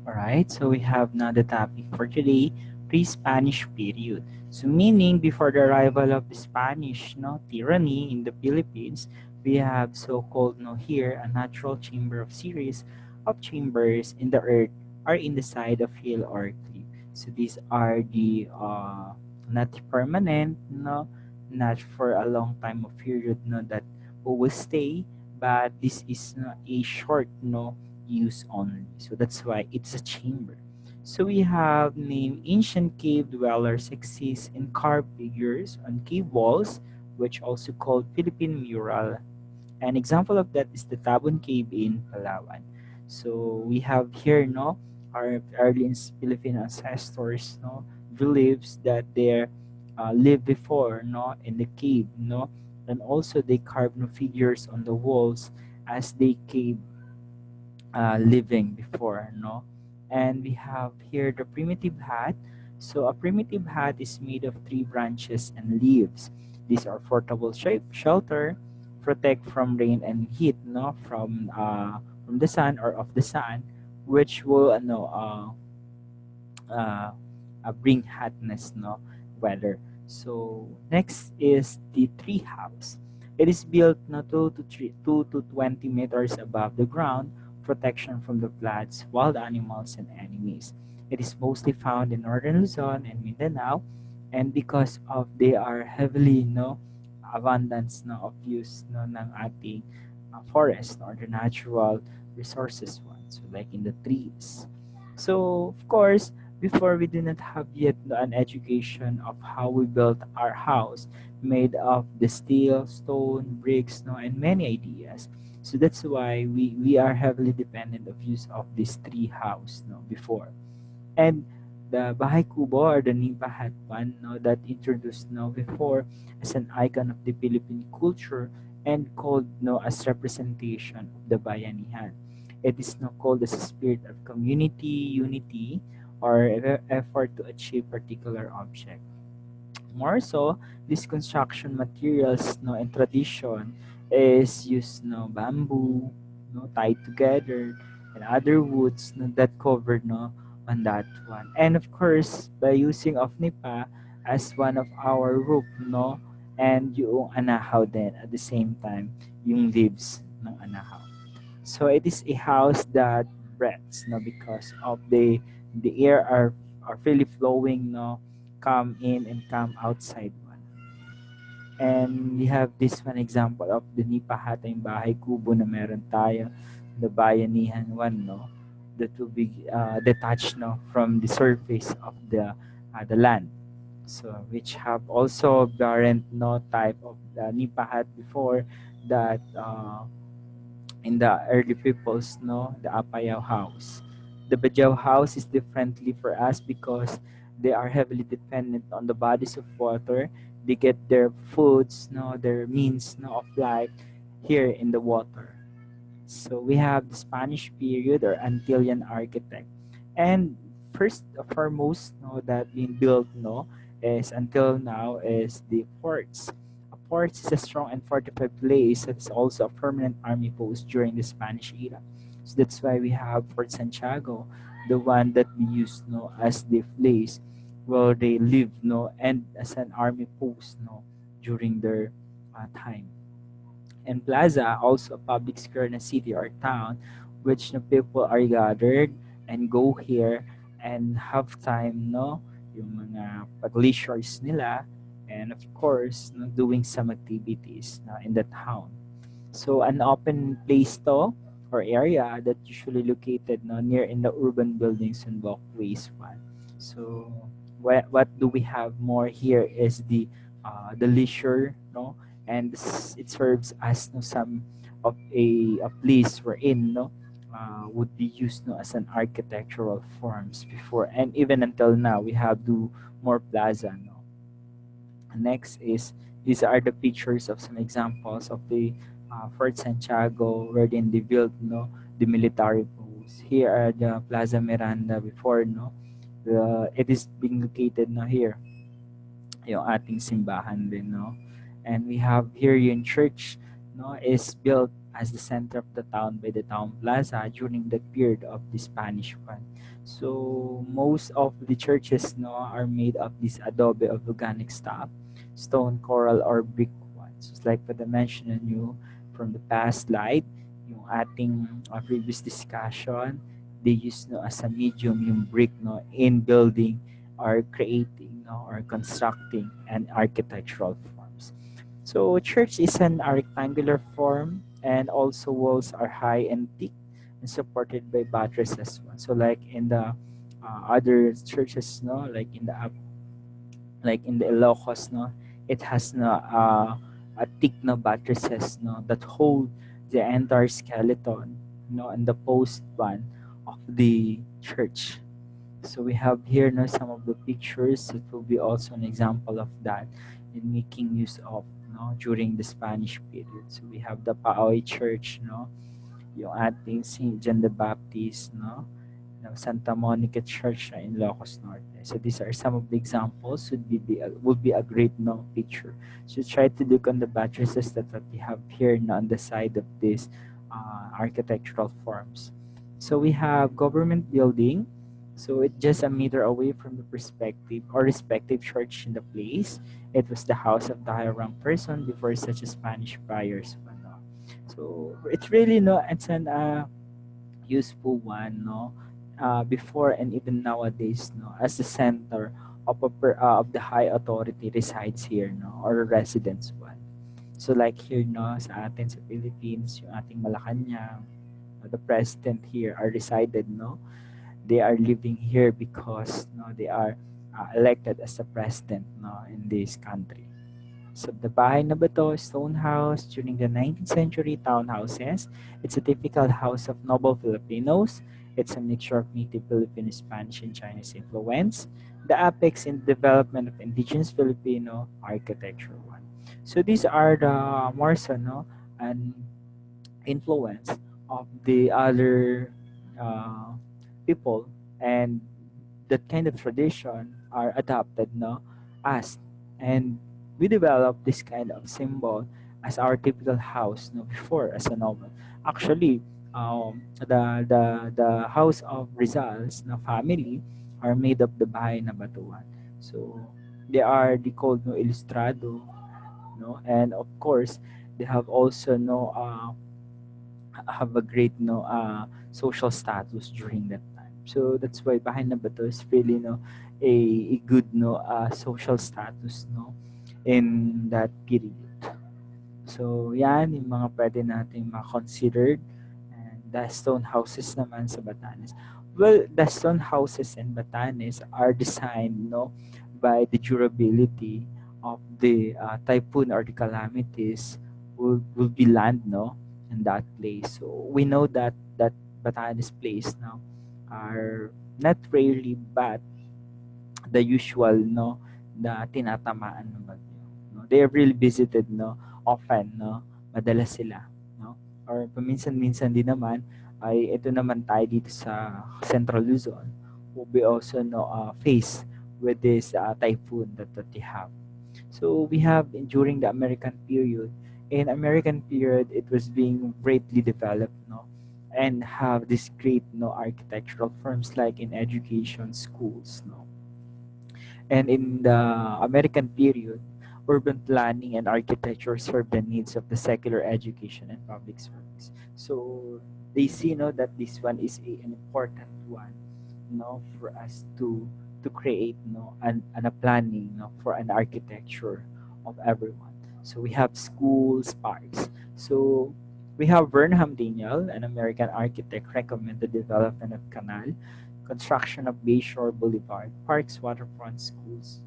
Alright, so we have now the topic for today, pre-Spanish period. So meaning before the arrival of the Spanish tyranny in the Philippines, we have so-called here a natural chamber of series of chambers in the earth or in the side of hill or cliff. So these are the not permanent, not for a long time of period that will stay, but this is a short use only. So that's why it's a chamber. So we have named ancient cave dwellers exist in carved figures on cave walls, which also called Philippine mural. An example of that is the Tabon Cave in Palawan. So we have here our early Filipino ancestors believes that they lived before in the cave and also they carved figures on the walls as they cave living before, and we have here the primitive hat. So a primitive hat is made of three branches and leaves. These are portable shape shelter, protect from rain and heat, from the sun or of the sun, which will uh, bring hotness, weather. So next is the tree house. It is built 2 to 20 meters above the ground, protection from the floods, wild animals, and enemies. It is mostly found in northern Luzon and Mindanao, and because of they are heavily abundance of use ng ating forest or the natural resources one, so like in the trees. So of course, before we do not have yet an education of how we built our house made of the steel, stone, bricks, and many ideas. So that's why we are heavily dependent of use of this tree house before. And the Bahay Kubo or the Nimba had one that introduced before as an icon of the Philippine culture and called as representation of the Bayanihan. It is now called as a spirit of community, unity, or effort to achieve particular object. More so, this construction materials and tradition is used bamboo, tied together, and other woods that covered on that one. And of course, by using of nipa as one of our roof, and yung anahaw din at the same time, yung leaves ng anahaw. So it is a house that breathes, because of the air are freely flowing, come in and come outside one. And we have this one example of the Nipahata yung bahay kubo na meron tayo, the bayanihan one, that will be detached from the surface of the land. So which have also variant type of the Nipahat before that in the early peoples, the Apayao house. The Bajau house is differently for us because they are heavily dependent on the bodies of water. They get their foods, their means of life here in the water. So we have the Spanish period or Antillean architect. And first foremost that being built is until now is the forts. A fort is a strong and fortified place that is also a permanent army post during the Spanish era. So that's why we have Fort Santiago, the one that we use as the place where they live and as an army post during their time. And plaza, also a public square in a city or town, which the people are gathered and go here and have time, yung mga pag-leisures nila, and of course, doing some activities in the town. So an open place to or area that usually located near in the urban buildings and walkways one. So what do we have more here is the leisure, and it serves as some of a place wherein would be used as an architectural forms before, and even until now we have do more plaza. Next is these are the pictures of some examples of the Fort Santiago wherein they built the military posts. Here are the Plaza Miranda before it is being located here yung ating simbahan din and we have here yung church is built as the center of the town by the town plaza during the period of the Spanish one. So most of the churches no are made of this adobe of volcanic stuff, stone, coral, or brick ones. Just like what I mentioned you from the past slide, yung ating previous discussion, they use no as a medium yung brick no in building or creating no, or constructing an architectural forms. So church is an rectangular form and also walls are high and thick and supported by buttresses. So like in the other churches, no, like in the Ilocos, no, it has no a thick no buttresses, no, that hold the entire skeleton, no, and the post one of the church. So we have here no, some of the pictures. It will be also an example of that in making use of no during the Spanish period. So we have the Paoy Church, no, yung ating Saint John the Baptist, no, ng Santa Monica Church na in Ilocos Norte. So these are some of the examples. Would be a great no picture. So try to look on the buttresses that what we have here no, on the side of these architectural forms. So we have government building. So it's just a meter away from the perspective or respective church in the place. It was the house of the higher rank person before such a Spanish friars. No? So it's really no, it's an useful one, no, before and even nowadays, no, as the center of the high authority resides here, no, or residence one. So like here, no, sa atin sa Philippines, yung ating Malacanang, the president here are resided, no, they are living here because no, they are elected as the president, no, in this country. So the bahay na bato, stone house during the 19th century townhouses. It's a typical house of noble Filipinos. It's a mixture of native Filipino, Spanish, and Chinese influence. The apex in development of indigenous Filipino architecture one. So these are the more so, no, an influence of the other uh, people, and that kind of tradition are adopted no as, and we develop this kind of symbol as our typical house no before as a novel. Actually, the house of Rizal's na family are made of the bahay na batuan. So they are the called no ilustrado, no, and of course they have also no have a great no social status during that time. So that's why bahay na bato is really no a good no social status no in that period. So yan yung mga pwede nating ma-considered. And the stone houses naman sa Batanes. Well, the stone houses in Batanes are designed no by the durability of the typhoon or the calamities will be land no in that place. So we know that Batanes place now are not rarely but the usual no na tinatamaan ng bagyo. No? They are really visited no often no madalas sila no or paminsan-minsan din naman ay ito naman tayo dito sa Central Luzon will be also no faced with this typhoon that they have. So we have during the American period. In American period, it was being greatly developed, no, and have this great, no, architectural firms like in education schools, no. And in the American period, urban planning and architecture served the needs of the secular education and public service. So they see, no, that this one is an important one, no, for us to create, no, a planning, no, for an architecture of everyone. So we have schools, parks. So we have Burnham Daniel, an American architect, recommend the development of canal, construction of Bayshore Boulevard, parks, waterfront, schools.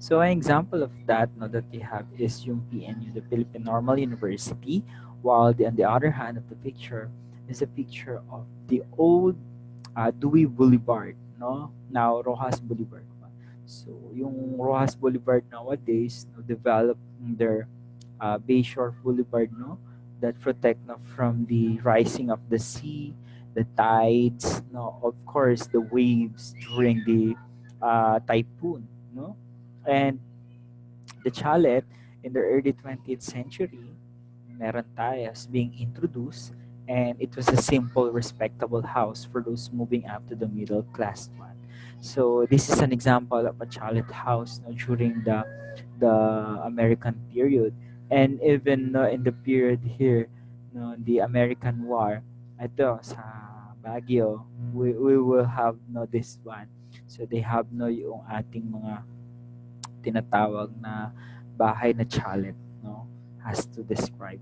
So an example of that no, that we have is yung PNU, the Philippine Normal University, while on the other hand of the picture is a picture of the old Dewey Boulevard, no? Now Rojas Boulevard. So yung Rojas Boulevard nowadays no, developed their Bayshore Boulevard, no, that protect no, from the rising of the sea, the tides, no, of course the waves during the typhoon, no, and the chalet in the early 20th century meron tayo as being introduced, and it was a simple, respectable house for those moving up to the middle class one. So this is an example of a chalet house, no, during the American period, and even in the period here, no, the American War. Ito sa Baguio, we will have no this one. So they have no yung ating mga tinatawag na bahay na chalet, no, has to describe.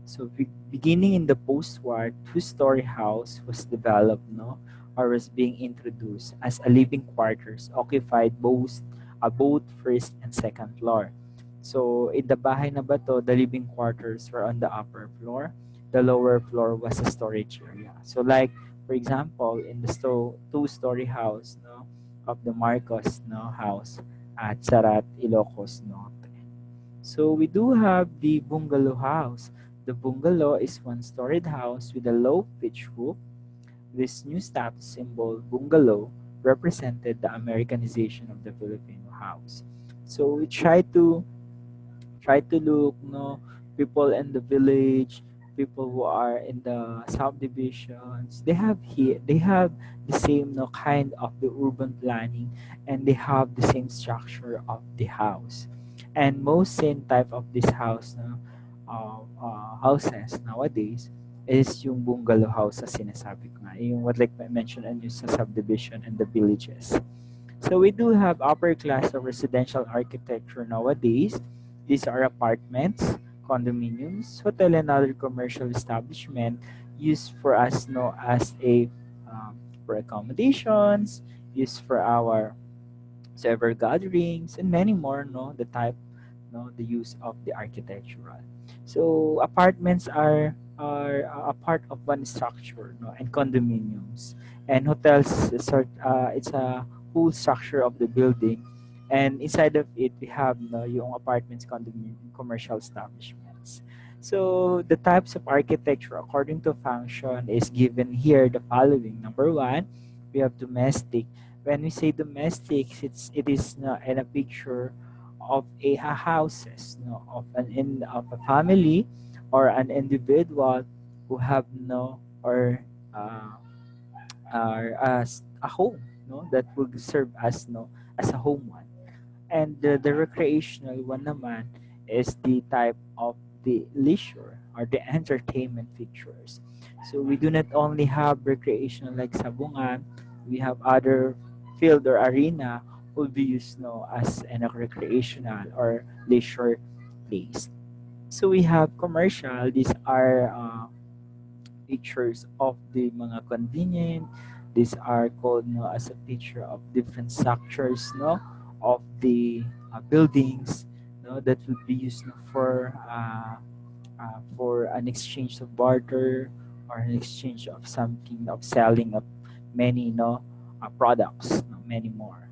So beginning in the post-war, two-story house was developed, no, or was being introduced as a living quarters occupied both first and second floor. So in the bahay na bato, the living quarters were on the upper floor. The lower floor was a storage area. So like for example, in the two-story house, no, of the Marcos, no, house at Sarat, Ilocos Norte. So we do have the bungalow house. The bungalow is one-storied house with a low pitch roof. This new status symbol, bungalow, represented the Americanization of the Filipino house. So we try to look, no, people in the village, people who are in the subdivisions, they have the same, no, kind of the urban planning, and they have the same structure of the house. And most same type of this house, no, houses nowadays is yung bungalow house sa sinasabi ko nga, yung what like I mentioned and yung sa subdivision and the villages. So we do have upper class of residential architecture nowadays. These are apartments, condominiums, hotel, and other commercial establishment used for us, know, as a for accommodations, used for our several gatherings, and many more. No, the type, no, the use of the architectural. So apartments are a part of one structure, no, and condominiums and hotels. It's a whole structure of the building, and inside of it we have, no, yung apartments, condominium, commercial establishments. So the types of architecture according to function is given here the following. Number one, we have domestic. When we say domestic, it is in a picture of a houses, no, of a family or an individual who have no or uh, are as a home, no, that will serve as, no, as a home one. And the recreational one naman is the type of the leisure or the entertainment features. So we do not only have recreational like sabungan, we have other field or arena will be used, no, as an recreational or leisure place. So we have commercial. These are pictures of the mga convenient. These are called, no, as a picture of different structures, no, of the buildings, no, that would be used, no, for an exchange of barter or an exchange of something of selling of many, no, products, no, many more.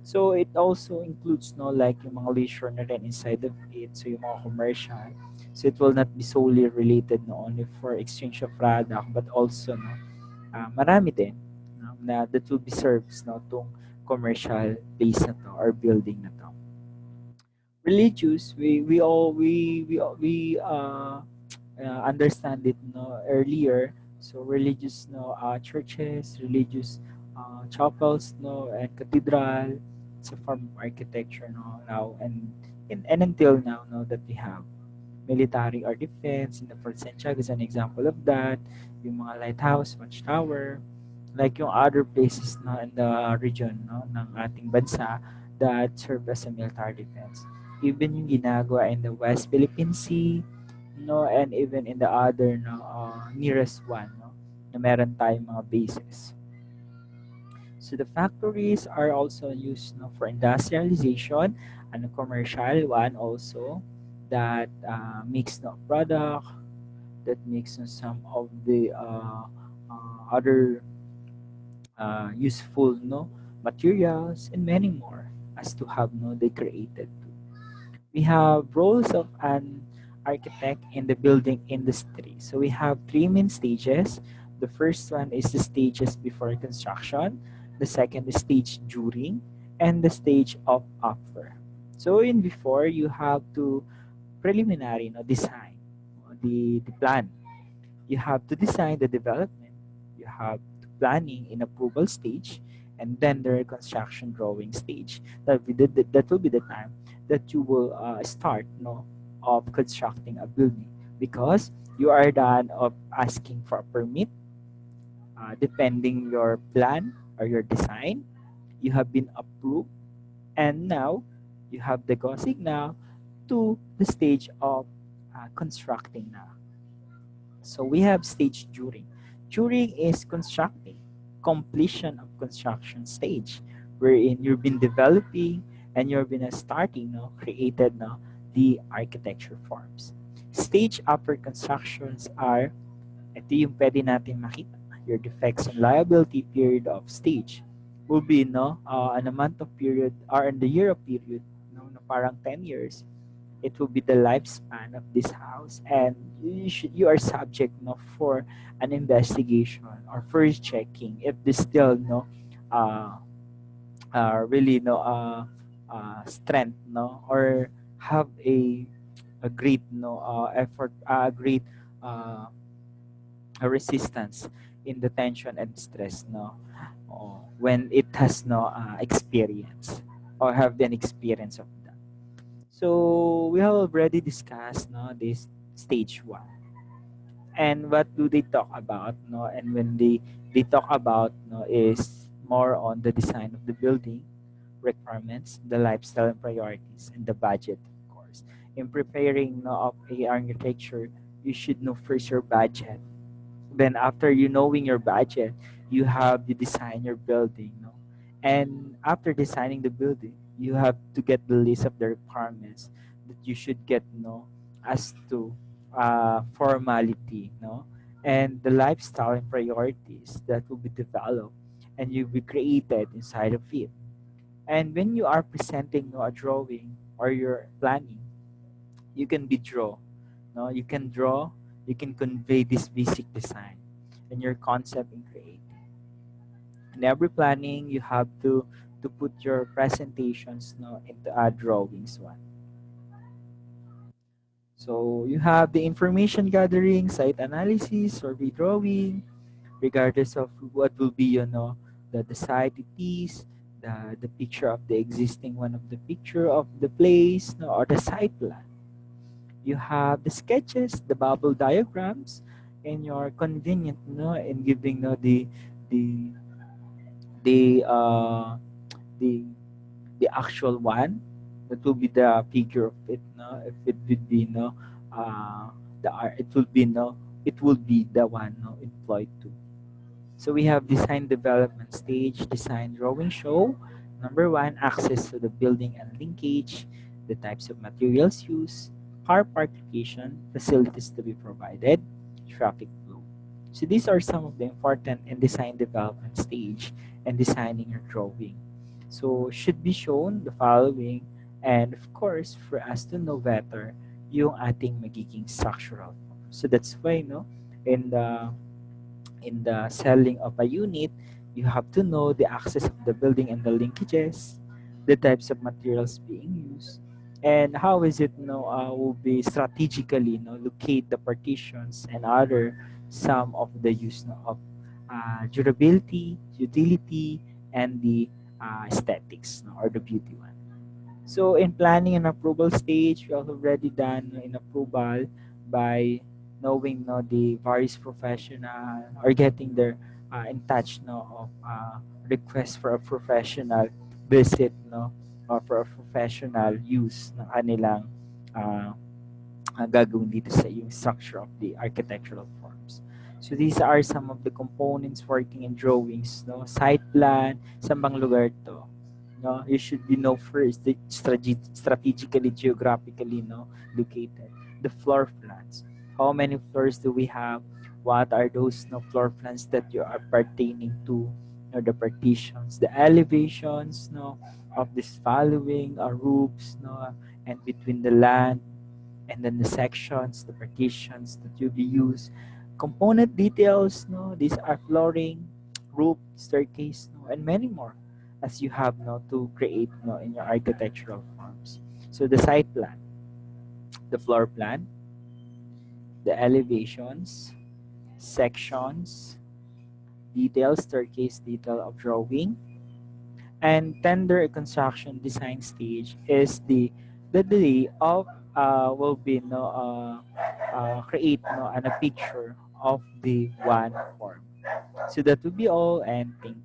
So it also includes, no, like yung mga leisure na rin inside of it. So yung mga commercial. So it will not be solely related, no, only for exchange of product, but also, no, marami din, no, na that will be served, no, tong commercial place na to or building na to. Religious, we understand it, no, earlier. So religious, no, churches, religious chapels, no, and cathedral. It's a form of architecture, no, now and until now, no, that we have military or defense in the first century is an example of that. Yung mga lighthouse, watchtower, like yung other places, no, in the region, no, ng ating bansa that serve as a military defense. Even yung ginagawa in the West Philippine Sea, no, and even in the other, no, nearest one, no, na meron tayong mga bases. So the factories are also used, no, for industrialization and a commercial one also that makes, no, product, that makes, no, some of the other useful, no, materials and many more as to have, no, they created. We have roles of an architect in the building industry. So we have three main stages. The first one is the stages before construction. The second is stage during, and the stage of after. So in before, you have to preliminary, no, design. the plan. You have to design the development. You have to planning in approval stage, and then the construction drawing stage. That will be the time that you will start, of constructing a building, because you are done of asking for a permit, depending your plan or your design. You have been approved, and now you have the go signal to the stage of constructing now. So we have stage during. During is constructing, completion of construction stage, wherein you've been developing and you've been starting, created the architecture forms. Stage after constructions are, ito yung pwede natin makita. Your defects and liability period of stage will be an amount of period or in the year of period, na parang 10 years. It will be the lifespan of this house, and you are subject for an investigation or first checking if this still uh, really strength or have a great effort, a great uh, a resistance in the tension and stress, when it has no experience or have an experience of that. So we have already discussed this stage one. And what do they talk about? No, and when they talk about is more on the design of the building, requirements, the lifestyle and priorities, and the budget, of course. In preparing of a architecture, you should know first your budget. Then after you knowing your budget, you have to design your building, and after designing the building, you have to get the list of the requirements that you should get, as to formality, and the lifestyle and priorities that will be developed and will be created inside of it. And when you are presenting a drawing or you're planning, you can be draw. No, you can draw, you can convey this basic design and your concept in creating. In every planning, you have to put your presentations into a drawings one. So you have the information gathering, site analysis, survey drawing, regardless of what will be, the site it is, the picture of the existing one of the picture of the place, or the site plan. You have the sketches, the bubble diagrams, and you're convenient, in giving the the uh the the actual one that will be the figure of it, if it would be the art, it will be it will be the one employed to. So we have design development stage, design drawing show. Number one, access to the building and linkage, the types of materials used, car park location, facilities to be provided, traffic flow. So these are some of the important in design development stage and designing your drawing. So should be shown the following, and of course for us to know better yung ating magiging structural form. So that's why in the selling of a unit, you have to know the access of the building and the linkages, the types of materials being used, and how is it will be strategically locate the partitions and other some of the use of durability, utility, and the aesthetics, or the beauty one. So in planning and approval stage, we have already done in approval by knowing the various professional or getting their in touch of request for a professional visit, or for a professional use ng kanilang uh, gagawin dito sa yung structure of the architectural forms. So these are some of the components working in drawings, site plan, saan bang lugar to. You should be know first the strategically, geographically located. The floor plans. How many floors do we have? What are those floor plans that you are pertaining to? The partitions, the elevations of this following roofs, and between the land, and then the sections, the partitions that you'll be used. Component details, these are flooring, roof, staircase, and many more as you have to create in your architectural forms. So the site plan, the floor plan, the elevations, sections, detail, staircase detail of drawing, and tender construction design stage is the delay of will be no create no and a picture of the one form. So that would be all, and thank